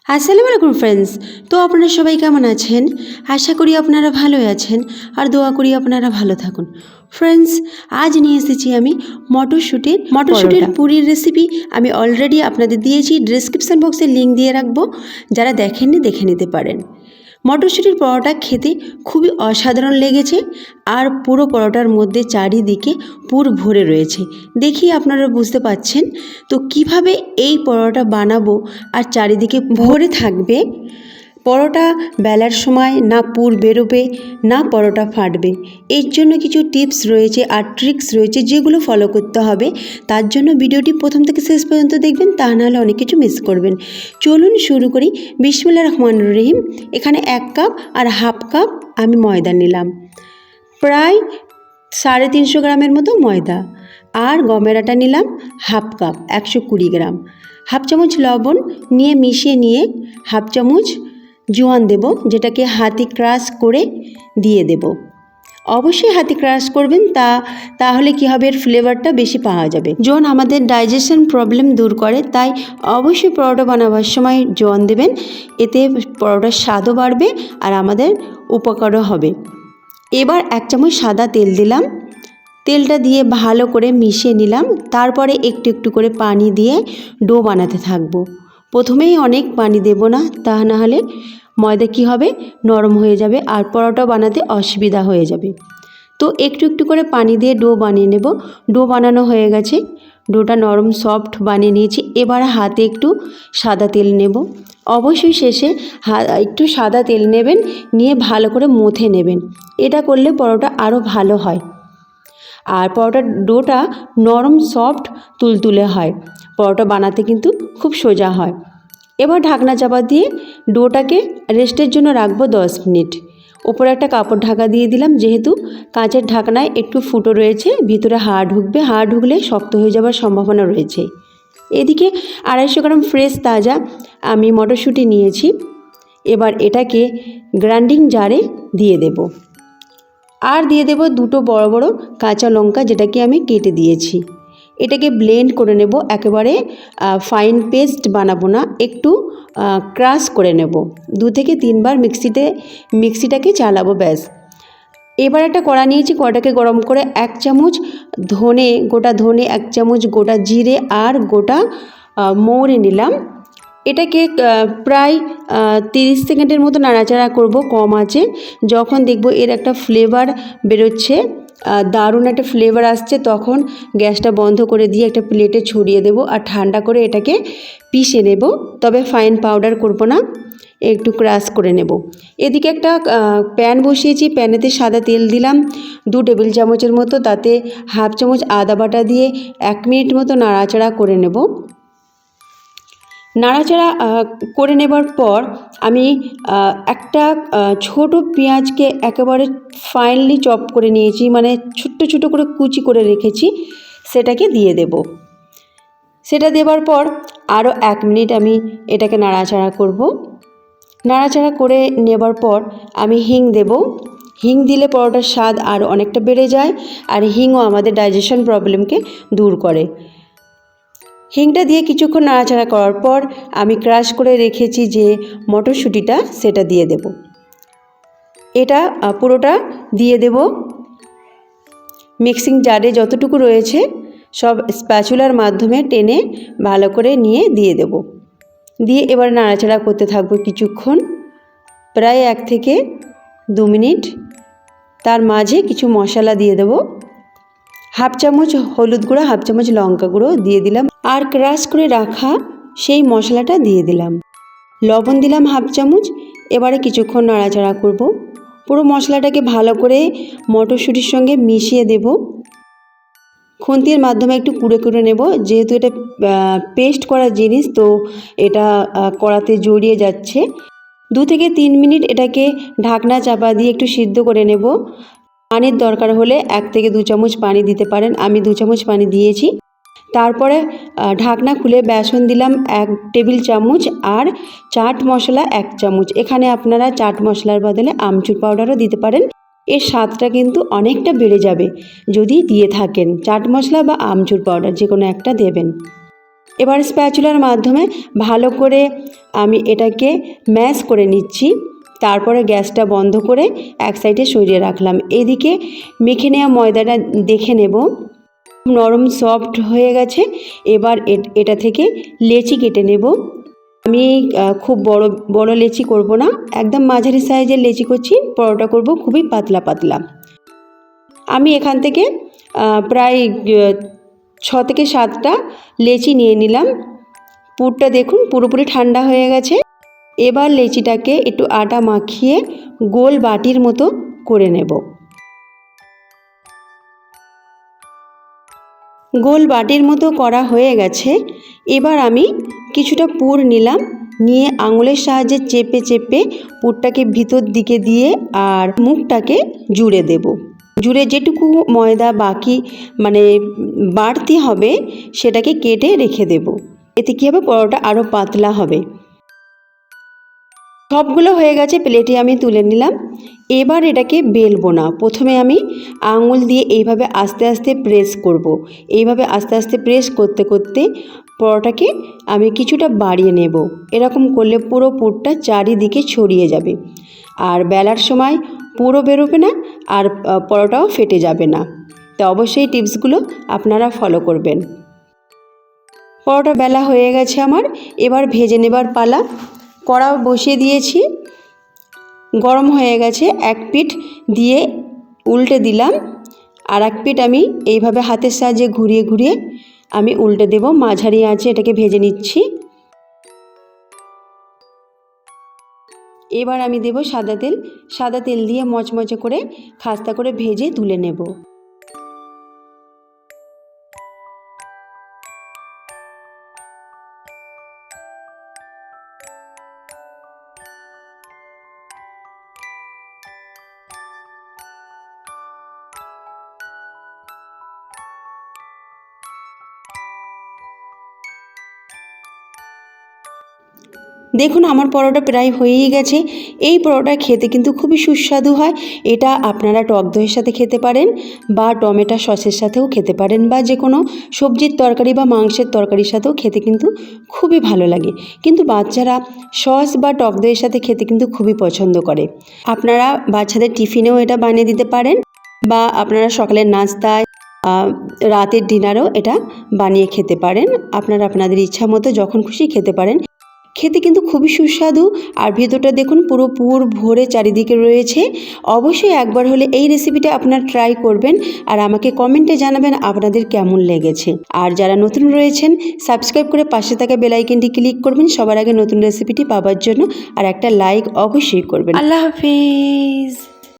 আসসালামু আলাইকুম ফ্রেন্ডস। তো আপনারা সবাই কেমন আছেন? আশা করি আপনারা ভালোই আছেন আর দোয়া করি আপনারা ভালো থাকুন। ফ্রেন্ডস, আজ নিয়ে এসেছি আমি মটরশুটির পুরির রেসিপি। আমি অলরেডি আপনাদের দিয়েছি, ডেসক্রিপশন বক্সে লিঙ্ক দিয়ে রাখবো, যারা দেখেননি দেখে নিতে পারেন। মটরশুটির পরোটা খেতে খুবই অসাধারণ লেগেছে, আর পুরো পরোটার মধ্যে চারিদিকে পুর ভরে রয়েছে। দেখি আপনারা বুঝতে পাচ্ছেন তো কিভাবে এই পরোটা বানাবো আর চারিদিকে ভরে থাকবে। পরোটা বেলার সময় না পুর বেরোবে না পরোটা ফাটবে। এর জন্য কিছু টিপস রয়েছে আর ট্রিক্স রয়েছে যেগুলো ফলো করতে হবে। তার জন্য ভিডিওটি প্রথম থেকে শেষ পর্যন্ত দেখবেন, তা নাহলে অনেক কিছু মিস করবেন। চলুন শুরু করি। বিসমিল্লাহির রহমানির রহিম। এখানে 1 কাপ আর হাফ কাপ আমি ময়দা নিলাম, প্রায় 350 গ্রামের মতো ময়দা। আর গমের আটা নিলাম হাফ কাপ, 120 গ্রাম। হাফ চামচ লবণ নিয়ে মিশিয়ে নিয়ে হাফ চামচ জোয়ান দেব, যেটাকে হাতে ক্রাশ করে দিয়ে দেব। অবশ্যই হাতে ক্রাশ করবেন, তাহলে কি হবে, এর ফ্লেভারটা বেশি পাওয়া যাবে। জোয়ান আমাদের ডাইজেশন প্রবলেম দূর করে, তাই অবশ্যই পরোটা বানাবার সময় জোয়ান দেবেন। এতে পরোটার স্বাদও বাড়বে আর আমাদের উপকারও হবে। এবার 1 চামচ সাদা তেল দিলাম। তেলটা দিয়ে ভালো করে মিশিয়ে নিলাম। তারপরে একটু একটু করে পানি দিয়ে ডো বানাতে থাকবো। প্রথমেই অনেক পানি দেব না, তা না হলে ময়দা কি হবে, নরম হয়ে যাবে আর পরোটা বানাতে অসুবিধা হয়ে যাবে। তো একটু একটু করে পানি দিয়ে ডো বানিয়ে নেব। ডো বানানো হয়ে গেছে, ডোটা নরম সফট বানিয়ে নিয়েছি। এবার হাতে একটু সাদা তেল নেব। অবশ্যই শেষে একটু সাদা তেল নেবেন, নিয়ে ভালো করে মথে নেবেন। এটা করলে পরোটা আরও ভালো হয় আর পরোটার ডোটা নরম সফট তুলতুলে হয়। পরোটা বানাতে কিন্তু খুব সোজা হয়। এবার ঢাকনা চাপা দিয়ে ডোটাকে রেস্টের জন্য রাখবো 10 মিনিট। ওপরে একটা কাপড় ঢাকা দিয়ে দিলাম, যেহেতু কাঁচের ঢাকনায় একটু ফুটো রয়েছে, ভিতরে হাওয়া ঢুকবে, হাওয়া ঢুকলে শক্ত হয়ে যাওয়ার সম্ভাবনা রয়েছে। এদিকে 250 গ্রাম ফ্রেশ তাজা আমি মটরশুঁটি নিয়েছি। এবার এটাকে গ্রাইন্ডিং জারে দিয়ে দেব। আর দিয়ে দেব 2টো বড় বড় কাঁচা লঙ্কা, যেটাকে আমি কেটে দিয়েছি। এটাকে ব্লেন্ড করে নেব। একেবারে ফাইন পেস্ট বানাবো না, একটু ক্রাশ করে নেব। 2 থেকে 3 বার মিক্সিটাকে চালাবো, ব্যাস। এবার একটা কড়া নিয়েছি, কড়াটাকে গরম করে 1 চামচ গোটা ধনে, 1 চামচ গোটা জিরে আর গোটা মৌরি নিলাম। এটাকে প্রায় 30 সেকেন্ডের মতো নাড়াচাড়া করব কম আঁচে। যখন দেখব এর একটা ফ্লেভার বেরোচ্ছে, দারুণ একটা ফ্লেভার আসছে, তখন গ্যাসটা বন্ধ করে দিয়ে একটা প্লেটে ছড়িয়ে দেব আর ঠান্ডা করে এটাকে পিষে নেব। তবে ফাইন পাউডার করব না, একটু ক্রাশ করে নেব। এদিকে একটা প্যান বসিয়েছি, প্যানেতে সাদা তেল দিলাম 2 টেবিল চামচের মতো। তাতে হাফ চামচ আদা বাটা দিয়ে 1 মিনিট মতো নাড়াচাড়া করে নেব। নাড়াচাড়া করে নেবার পর আমি একটা ছোট পেঁয়াজকে একেবারে ফাইনলি চপ করে নিয়েছি, মানে ছোট্ট ছোট করে কুচি করে রেখেছি, সেটাকে দিয়ে দেব। সেটা দেবার পর আরও 1 মিনিট আমি এটাকে নাড়াচাড়া করব। নাড়াচাড়া করে নেবার পর আমি হিং দেব। হিং দিলে পরোটার স্বাদ আরও অনেকটা বেড়ে যায়, আর হিংও আমাদের ডাইজেশন প্রবলেমকে দূর করে। হিংটা দিয়ে কিছুক্ষণ নাড়াচাড়া করার পর আমি ক্রাশ করে রেখেছি যে মটরশুঁটিটা, সেটা দিয়ে দেব। এটা পুরোটা দিয়ে দেব। মিক্সিং জারে যতটুকু রয়েছে সব স্প্যাচুলার মাধ্যমে টেনে ভালো করে নিয়ে দিয়ে দেব। দিয়ে এবার নাড়াচাড়া করতে থাকবো কিছুক্ষণ, প্রায় 1 থেকে 2 মিনিট। তার মাঝে কিছু মশলা দিয়ে দেব। হাফ চামচ হলুদ গুঁড়ো, হাফ চামচ লঙ্কা গুঁড়ো দিয়ে দিলাম, আর ক্রাশ করে রাখা সেই মশলাটা দিয়ে দিলাম। লবণ দিলাম হাফ চামচ। এবারে কিছুক্ষণ নাড়াচাড়া করব। পুরো মশলাটাকে ভালো করে মটরশুঁটির সঙ্গে মিশিয়ে দেব। খুন্তির মাধ্যমে একটু কুড়ে কুড়ে নেব, যেহেতু এটা পেস্ট করা জিনিস, তো এটা কড়াতে জড়িয়ে যাচ্ছে। 2 থেকে 3 মিনিট এটাকে ঢাকনা চাপা দিয়ে একটু সিদ্ধ করে নেব। পানির দরকার হলে 1 থেকে 2 চামচ পানি দিতে পারেন, আমি 2 চামচ পানি দিয়েছি। তারপরে ঢাকনা খুলে বেসন দিলাম 1 টেবিল চামচ আর চাট মশলা 1 চামচ। এখানে আপনারা চাট মশলার বদলে আমচুর পাউডারও দিতে পারেন। এর স্বাদটা কিন্তু অনেকটা বেড়ে যাবে যদি দিয়ে থাকেন। চাট মশলা বা আমচুর পাউডার যে কোনো একটা দেবেন। এবার স্প্যাচুলার মাধ্যমে ভালো করে আমি এটাকে ম্যাশ করে নিচ্ছি। তারপরে গ্যাসটা বন্ধ করে এক সাইডে সরিয়ে রাখলাম। এদিকে মেখে নেওয়া ময়দাটা দেখে নেব, নরম সফট হয়ে গেছে। এবার এটা থেকে লেচি কেটে নেব। আমি খুব বড় বড় লেচি করব না, একদম মাঝারি সাইজের লেচি করছি। পরোটা করব খুবই পাতলা পাতলা। আমি এখান থেকে প্রায় 6 থেকে 7টা লেচি নিয়ে নিলাম। পুরটা দেখুন পুরোপুরি ঠান্ডা হয়ে গেছে। এবার লেচিটাকে একটু আটা মাখিয়ে গোল বাটির মতো করে নেব। গোল বাটির মতো করা হয়ে গেছে। এবার আমি কিছুটা পুর নিলাম, নিয়ে আঙুলের সাহায্যে চেপে চেপে পুরটাকে ভিতর দিকে দিয়ে আর মুখটাকে জুড়ে দেব। জুড়ে যেটুকু ময়দা বাকি মানে বাড়তি হবে সেটাকে কেটে রেখে দেব। এতে কী হবে, পরোটা আরও পাতলা হবে। সবগুলো হয়ে গেছে, প্লেটে আমি তুলে নিলাম। এবার এটাকে বেলবো না, প্রথমে আমি আঙুল দিয়ে এইভাবে আস্তে আস্তে প্রেস করব। এইভাবে আস্তে আস্তে প্রেস করতে করতে পরোটাকে আমি কিছুটা বাড়িয়ে নেব। এরকম করলে পুরো পুরটা চারিদিকে ছড়িয়ে যাবে, আর বেলার সময় পুরো বেরোবে না, আর পরোটাও ফেটে যাবে না। তো অবশ্যই টিপসগুলো আপনারা ফলো করবেন। পরোটা বেলা হয়ে গেছে আমার, এবার ভেজে নেবার পালা। কড়া বসিয়ে দিয়েছি, গরম হয়ে গেছে। এক পিঠ দিয়ে উল্টে দিলাম, আর এক পিঠ আমি এইভাবে হাতের সাহায্যে ঘুরিয়ে ঘুরিয়ে আমি উল্টে দেব। মাঝারি আঁচে এটাকে ভেজে নিচ্ছি। এবার আমি দেব সাদা তেল। সাদা তেল দিয়ে মচমচে করে খাস্তা করে ভেজে তুলে নেব। দেখুন আমার পরোটা প্রায় হয়েই গেছে। এই পরোটা খেতে কিন্তু খুবই সুস্বাদু হয়। এটা আপনারা টক দইয়ের সাথে খেতে পারেন, বা টমেটো সসের সাথেও খেতে পারেন, বা যে কোনো সবজির তরকারি বা মাংসের তরকারির সাথেও খেতে কিন্তু খুবই ভালো লাগে। কিন্তু বাচ্চারা সস বা টক দইয়ের সাথে খেতে কিন্তু খুবই পছন্দ করে। আপনারা বাচ্চাদের টিফিনেও এটা বানিয়ে দিতে পারেন, বা আপনারা সকালের নাস্তায় রাতের ডিনারেও এটা বানিয়ে খেতে পারেন। আপনারা আপনাদের ইচ্ছা মতো যখন খুশি খেতে পারেন। খেতে কিন্তু খুবই সুস্বাদু, আর ভেতরটা দেখুন পুরো পুর ভরে চারিদিকে রয়েছে। অবশ্যই একবার হলে এই রেসিপিটা আপনারা ট্রাই করবেন, আর আমাকে কমেন্টে জানাবেন আপনাদের কেমন লেগেছে। আর যারা নতুন রয়েছেন সাবস্ক্রাইব করে পাশে থাকা বেল আইকনটি ক্লিক করবেন সবার আগে নতুন রেসিপিটি পাওয়ার জন্য, আর একটা লাইক অবশ্যই করবেন। আল্লাহ হাফেজ।